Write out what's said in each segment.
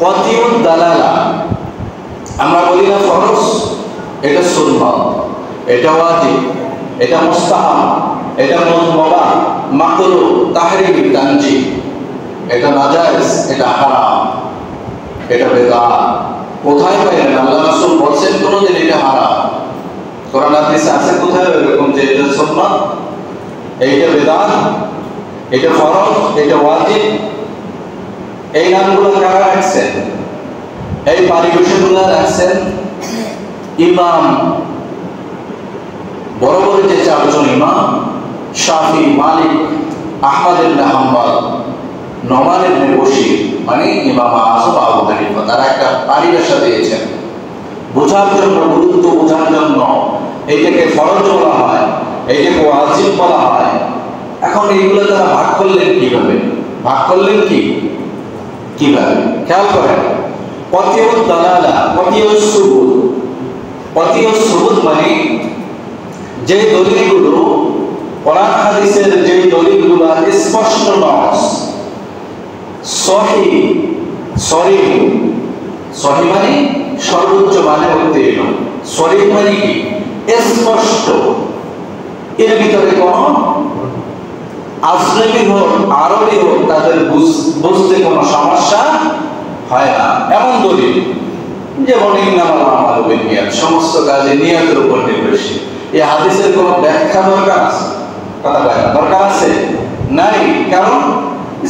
কতিউদ দালালা, আমরা বলি না ফরজ, এটা সুন্নাত, এটা ওয়াজিব, এটা মুস্তাহাব, এটা মুবাহ, মাকরুহ, তাহরিম, তানজিহ, এটা নাজায়েজ, এটা হারাম, এটা বেদাত। কোথায় পাইলেন? আল্লাহ রাসূল বলেন কোনদিন এটা হারাম? কোরআন হাদিসে আছে কোথায় এরকম যে এটা সুন্নাত, এইটা বেদাত, এটা ফরজ, এটা ওয়াজিব? এই নামগুলো কারা রাখছেন? এই পারিভাষাগুলো রাখছেন ইমাম, বড় বড় যে চারজন ইমাম, শাফি, মালিক, আহমদ ইবনে হাম্বল, নোমান ইবনে বশীর, মানে ইমাম আযম আবু হানিফা, তারা একটা পারিভাষা দিয়েছেন বোঝার জন্য, গুরুত্ব বোঝার জন্য। এইটাকে ফরজ বলা হয়, এইটাকে ওয়াজিব বলা হয়। এখন এইগুলো তারা ভাগ করলেন কিভাবে? ভাগ করলেন কিভাবে? খেয়াল করেন, কতিউদ দালালা, কতিউস সুবুত। কতিউস সুবুত মানে যে দলিলগুলো, কোরআন হাদিসের যে দলিলগুলো স্পষ্ট নয়, সহিহ, সরিহ, সহিহ মানে সর্বোচ্চ মানে উত্তীর্ণ, সরিহ মানে কি? স্পষ্ট, এর ভিতরে কোনো আজনবী হোক আরবি হোক তাদের বুঝতে কোনো সমস্যা হয় না, এমন দলিল। যেমন ইন্নামাল আমালু বিন্নিয়াত, সমস্ত কাজে নিয়তের উপর নির্ভরশীল। এই হাদিসের কোনো ব্যাখ্যা দরকার আছে? কথা বলে না, দরকার আছে? নাই। কারণ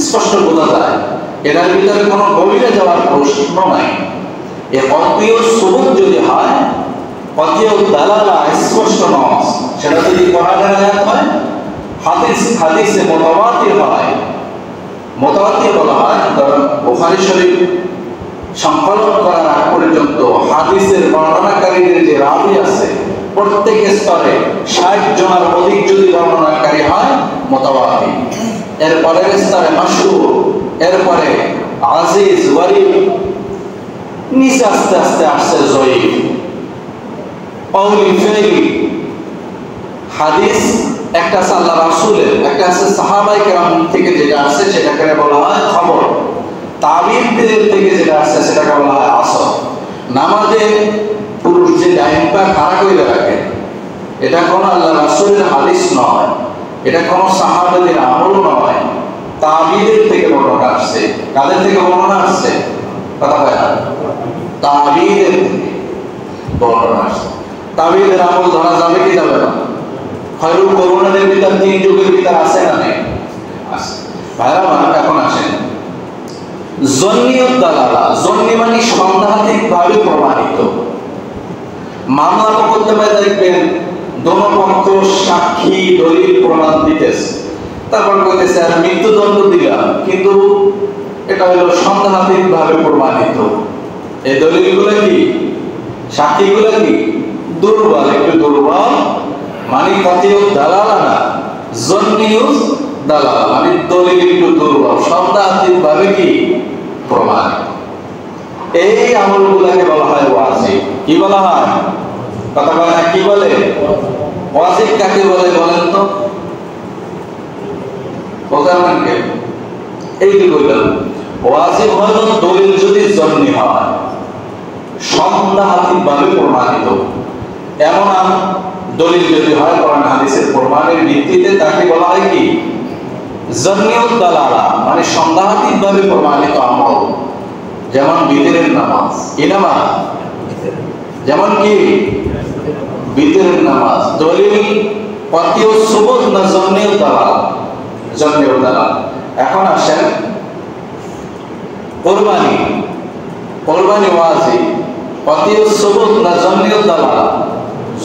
স্পষ্ট বোঝা যায়, এটার ভিতরে কোনো গভীরে যাওয়ার প্রশ্ন নাই। এই কতিউস সুবুত যদি হয়, কতিউদ দালালা স্পষ্ট নয়, সেটা যদি কোরআনের আয়াত হয়, হাদিসে মুতাওয়াতির হয়, মুতাওয়াতির বলা হয়। ধরুন বুখারী শরীফ সংকলন করার আগ পর্যন্ত হাদিসের বর্ণনাকারীদের যে রাবী আছে, প্রত্যেক স্তরে ৬০ জনের অধিক যদি বর্ণনাকারী হয়, মুতাওয়াতির। এর পরের স্তরে মাশহুর, এরপরে আজিজ, ওয়ারিদ, নিচে আস্তে আস্তে আসছে জয়ীফ, কওলি, ফেলি। হাদিস একটা আছে আল্লাহ রাসূলের, একটা আছে সাহাবায়ে কেরাম থেকে যেটা আসছে সেটাকে বলা হয় খবর, তাবিঈনদের থেকে যেটা আসছে সেটাকে বলা হয় আসর। নামাজে পুরুষ যে ডাইন পা খাড়া করে রাখে, এটা কোনো আল্লাহ রাসূলের হাদিস নয়, এটা কোনো সাহাবাদের আমল নয়, তাবিঈনদের থেকে বর্ণনা আসছে। কাদের থেকে বর্ণনা আসছে? কথা বলে না, তাবিঈনদের থেকে বর্ণনা আসছে। তাবিঈনদের আমল ধরা যাবে কি যাবে না? খয়রুল করুণাদের ভিতর ৩ যুগের ভিতর আছে না নেই? আছে। ভাইরা আমার, এখন আসেন জন্নিয়ত দালালা। জন্নি মানে সন্দেহাতীতভাবে প্রমাণিত। মামলা মোকদ্দমায় দেখবেন দোনো পক্ষ সাক্ষী, দলিল, প্রমাণ দিতেছে, তারপর কইতেছে আর মৃত্যুদণ্ড দিলাম, কিন্তু এটা হলো সন্দেহাতীতভাবে প্রমাণিত। এই দলিলগুলো কি, সাক্ষীগুলো কি দুর্বল, একটু দুর্বল, মানে কতিউদ দালালা না, জন্নিয়ত দালালা মানে দলিল একটু দুর্বল, সন্দেহাতীতভাবে কি প্রমাণিত। এই আমলগুলোকে বলা হয় ওয়াজিব। কি বলা হয়? কথা বলে না, কি বলে? ওয়াজিব কাকে বলে বলেন তো? বলতেন কে? এই কি বললাম, ওয়াজিব হলো দলিল যদি জন্নি হয়, সন্দেহাতীতভাবে প্রমাণিত, এমন দলিল যদি হয় কোরআন হাদিসের প্রমাণের ভিত্তিতে, তাকে বলা হয় কি জন্নিয়ত দালালা, মানে সন্দেহাতীতভাবে প্রমাণিত আমল। যেমন বিতরের নামাজ, কি নামাজ? যেমন কি বিতরের নামাজ, দলিল কতিউস সুবুত না জন্নিয়ত দালালা? জন্নিয়ত দালালা। এখন আসেন কুরবানি, কুরবানি ওয়াজিব, কতিউস সুবুত না জন্নিয়ত দালালা?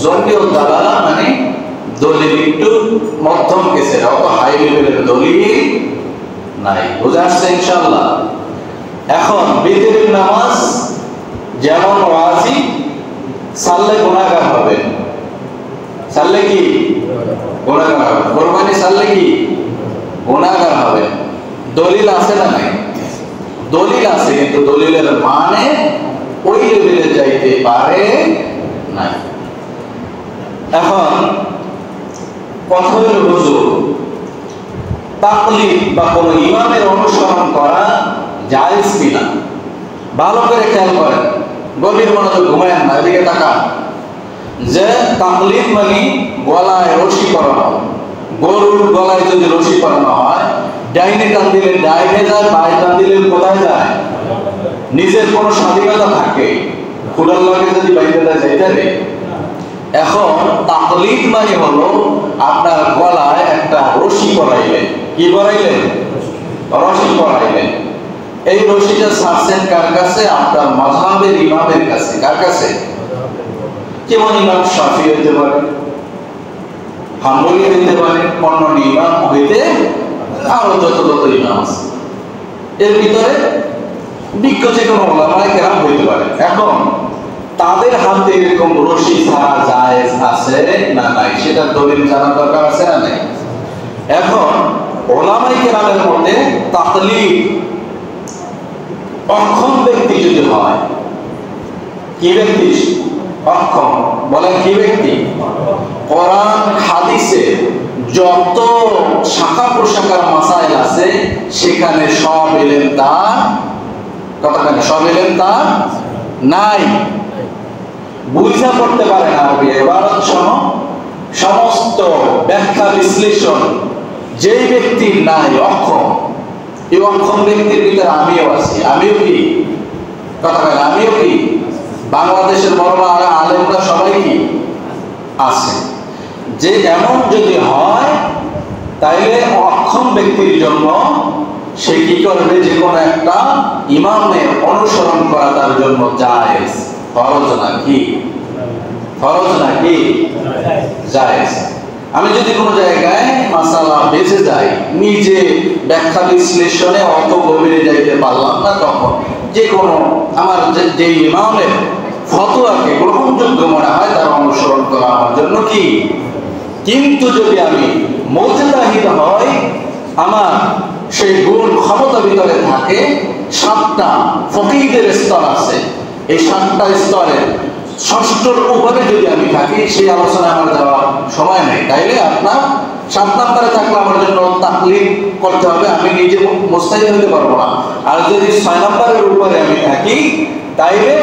জন্নিয়ত দালালা মানে দলিল একটু মধ্যম কেসের, অত হাই লেভেলের দলিল নাই। বুঝা আসছে ইনশাআল্লাহ? এখন বিতরের নামাজ যেমন ওয়াজিব, সাল্লে গুনাহগার হবে, সাল্লে কি গুনাহগার হবে। কুরবানি সাল্লে কি গুনাহগার হবে। দলিল আছে না নাই? দলিল আছে, কিন্তু দলিলের মানে ওই লেভেলে যাইতে পারে না। এখন কথা হলো হুজুর, তাকলিদ বা কোন ইমামের অনুসরণ করা জায়েজ কিনা? ভালো করে খেয়াল করেন, গভীর মনোযোগ, ঘুমায়েন না, এদিকে তাকান। যে তাকলিদ মানে গলায় রশি পরানো। গরুর গলায় যদি রশি পরানো হয়, ডাইনে টান দিলে ডাইনে যায়, বাঁয়ে টান দিলে কোথায় যায়? নিজের কোনো স্বাধীনতা থাকে? খুলার লাগে যদি বাইরে যাইতে রে। এখন তাকলিদ মানে হলো আপনার গলায় একটা রশি পরাইলেন। কি পরাইলেন? রশি পরাইলেন। এই রশিটা ছাড়ছেন কার কাছে? আপনার মাযহাবের ইমামের কাছে। কার কাছে? যেমন ইমাম শাফিঈ হইতে পারে, হাম্বলী হইতে পারে, অন্য ইমাম হইতে আরো যত ইমাম আছে, এর ভিতরে বিজ্ঞ যে কোনো ওলামায়ে কেরাম হইতে পারে। এখন তাদের হাতে এরকম রশি ছাড়া জায়েজ আছে না নাই, সেটা দলিল জানার দরকার আছে না নাই? এখন ওলামায়ে কেরামের মধ্যে তাকলিদ অক্ষম ব্যক্তি যদি হয়, কি ব্যক্তি অক্ষম? বলেন কি ব্যক্তি? কোরআন হাদিসে যত শাখা প্রশাখার মাসাইল আছে সেখানে সব এলেন তার, কতখানি সব এলেন তার নাই, বুঝা পড়তে পারে না আরবি ইবারত সহ সমস্ত ব্যাখ্যা বিশ্লেষণ যেই ব্যক্তির নাই, অক্ষম। এই অক্ষম ব্যক্তির ভিতরে আমিও আছি। আমিও কি? কথা বলেন, আমিও কি? বাংলাদেশের বড় বড় আলেমরা সবাই কি আছে? যে এমন যদি হয় তাইলে অক্ষম ব্যক্তির জন্য সে কি করবে? যে কোনো একটা ইমামের অনুসরণ করা তার জন্য জায়েজ। ফরজ না কি? ফরজ না কি? জায়েজ। আমি যদি কোনো জায়গায় মাসালা বেঁচে যাই, নিজে ব্যাখ্যা বিশ্লেষণে অত গভীরে যাইতে পারলাম না, তখন যে কোনো আমার যে ইমামের ফতোয়াকে গ্রহণযোগ্য মনে হয় তার অনুসরণ করা আমার জন্য কি। কিন্তু যদি আমি মুজতাহিদ হই, আমার সেই গুণ ক্ষমতা ভিতরে থাকে, 7টা ফকিহদের স্তর আছে, এই 7টা স্তরের ষষ্ঠর উপরে যদি আমি থাকি, সেই আলোচনা আমার যাওয়ার সময় নেই। তাইলে আপনার 7 নম্বরে থাকলে আমার জন্য তাকলিদ করতে হবে, আমি নিজে মুস্তাহিদ হতে পারবো না। আর যদি 6 নম্বরের উপরে আমি থাকি, তাইলে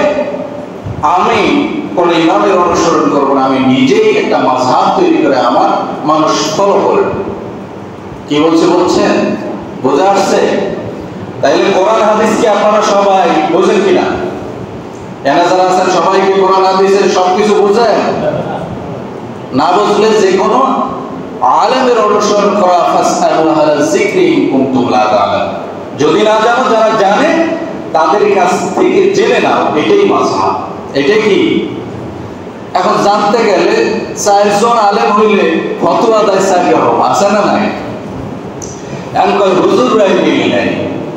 আমি কোন ইমামের অনুসরণ করবো না, আমি নিজেই একটা মাযহাব তৈরি করে আমার মানুষ ফলো করবে। কি বলছেন? বোঝা আসছে? তাইলে কোরআন হাদিস কি আপনারা সবাই বোঝেন কিনা? এখানে যারা আছেন সবাই কি কোরআন হাদিসের সবকিছু বোঝেন? না বুঝলে যে কোনো আলেমের অনুসরণ করা, ফাসআলু আহলা যিকরি ইন কুনতুম লা তা'লামুন। যদি না জানো, যারা জানে তাদের কাছ থেকে জেনে নাও, এটাই মাযহাব, এটাই কি। এখন জানতে গেলে 4 জন আলেম হইলে ফতোয়া দেয় 4 রকম, আছে না নাই? এখন কয় হুজুররাই মিল নাই।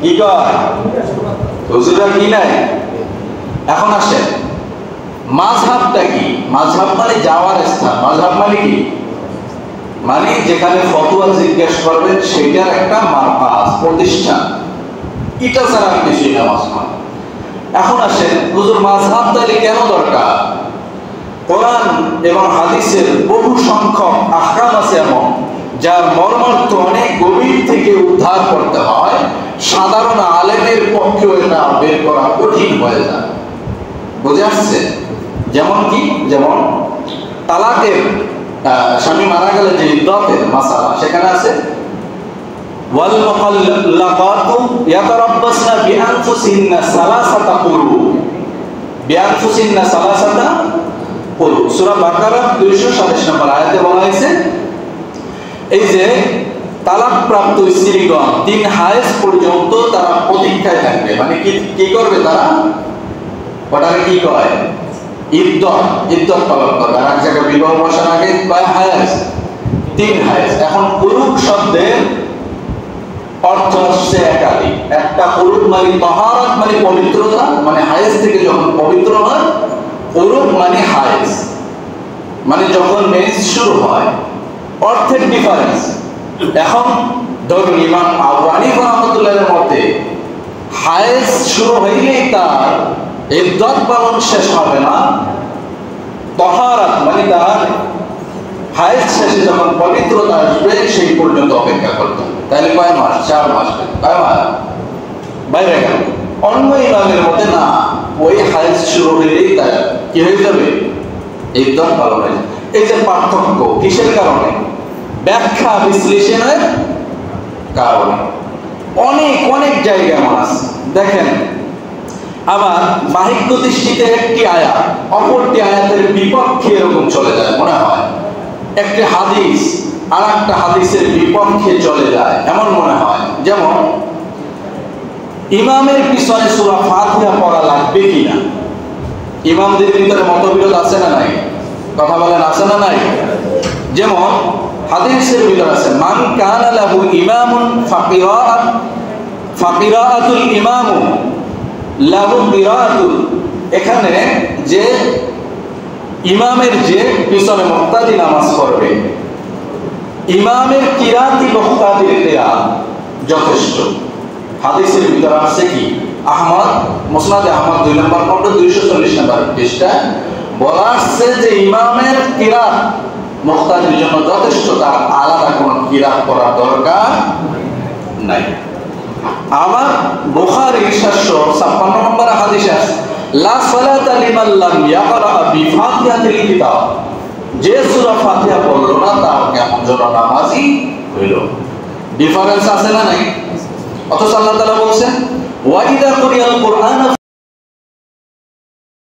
কি কয়? হুজুররা কি নাই? এখন আসেন, মাযহাবটা কি? মাযহাব মানে যাওয়ার স্থান। মাযহাব মানে কি? মানে যেখানে ফতোয়া জিজ্ঞেস করবেন সেটার একটা মারকাজ, প্রতিষ্ঠান। এটা ছাড়া আর কিছুই না মাযহাব। এখন আসেন, হুজুর মাযহাব তাহলে কেন দরকার? কোরআন এবং হাদিসের বহু সংখ্যক আহকাম আছে এমন যার মর্মার্থ অনেক গভীর থেকে উদ্ধার করতে হয়, সাধারণ আলেমের পক্ষেও এটা বের করা কঠিন হয়ে যায়। বুঝে আসছে? যেমন কি? যেমন তালাকের, স্বামী মারা গেলে যে ইদ্দতের মাসালা, সেখানে আছে ওয়াল মুতাল্লাকাতু ইয়াতারাব্বাসনা বিআনফুসিহিন্না সালাসাতা কুরু। বিআনফুসিহিন্না সালাসাতা কুরু, সূরা বাকারা 227 নম্বর আয়াতে বলা হয়েছে, এই যে তালাক প্রাপ্ত স্ত্রীগণ 3 হায়েজ পর্যন্ত তারা প্রতীক্ষায় থাকবে। মানে কি করবে তারা? ওটাকে কি কয়? ইদ্দত পালন করবে। আর এক জায়গায় বিবাহ বসার আগে কয় হায়েজ? 3 হায়েজ। এখন কুরুক শব্দের অর্থ হচ্ছে একাধিক। একটা কুরুক মানে তাহারাত, মানে পবিত্রতা, মানে হায়েজ থেকে যখন পবিত্র হয়। কুরুক মানে হায়েজ, মানে যখন মেন্স শুরু হয়, অর্থের ডিফারেন্স। এখন ধরুন ইমাম আবু হানিফা রাহমাতুল্লাহির মতে হায়েজ শুরু হইলেই তার ইদ্দত পালন শেষ হবে না, তাহারাত মানে তার হায়েজ শেষে যখন পবিত্রতা আসবে সেই পর্যন্ত অপেক্ষা করতে হবে। তাহলে কয় মাস? 4 মাস। কয় মাস? বাইরে গেল অন্য ইমামের মতে না, ওই হায়েজ শুরু হলেই তার কি হয়ে যাবে, ঈদগাহ পালন হয়ে যাবে। এই যে পার্থক্য কিসের কারণে? ব্যাখ্যা বিশ্লেষণের কারণে। অনেক অনেক জায়গা এমন আছে দেখেন, আবার বাহিক দৃষ্টিতে একটি আয়াত অপরটি আয়াতের বিপক্ষে এরকম চলে যায়, মনে হয় একটি হাদিস আর একটা হাদিসের বিপক্ষে চলে যায় এমন মনে হয়। যেমন ইমামের পিছনে সূরা ফাতিহা পড়া লাগবে কিনা, ইমামদের ভিতরে মতবিরোধ আছে না নাই? কথা বলেন, আছে না নাই? যেমন হাদিসের ভিতরে আছে, মান কানা লাহু ইমামুন ফাকিরাতুল ইমামু লাহু কিরাতুল। এখানে যে ইমামের যে পিছনে মুক্তাদি নামাজ পড়বে, ইমামের কিরাতি মুক্তাদির কিরাত যথেষ্ট। হাদিসের ভিতরে আছে কি, আহমদ মুসনাদে আহমদ 2 নম্বর খণ্ড 240 নম্বর পৃষ্ঠা বলা আছে যে ইমামের কিরাত মুক্তাদির জন্য যথেষ্ট, তার আলাদা কোনো কিরাত করার দরকার নাই। আমার বুখারী 756 নম্বর হাদিস আছে, লা সালাতা লিমান লাম ইয়াকরা বিফাতিহাতিল কিতাব। যে সূরা ফাতিহা পড়লো না তার কেমন যেন নামাজই হইল। ডিফারেন্স আছে না নাই? অথচ আল্লাহ তাআলা বলছেন, ওয়া ইযা কুরিয়াল কুরআন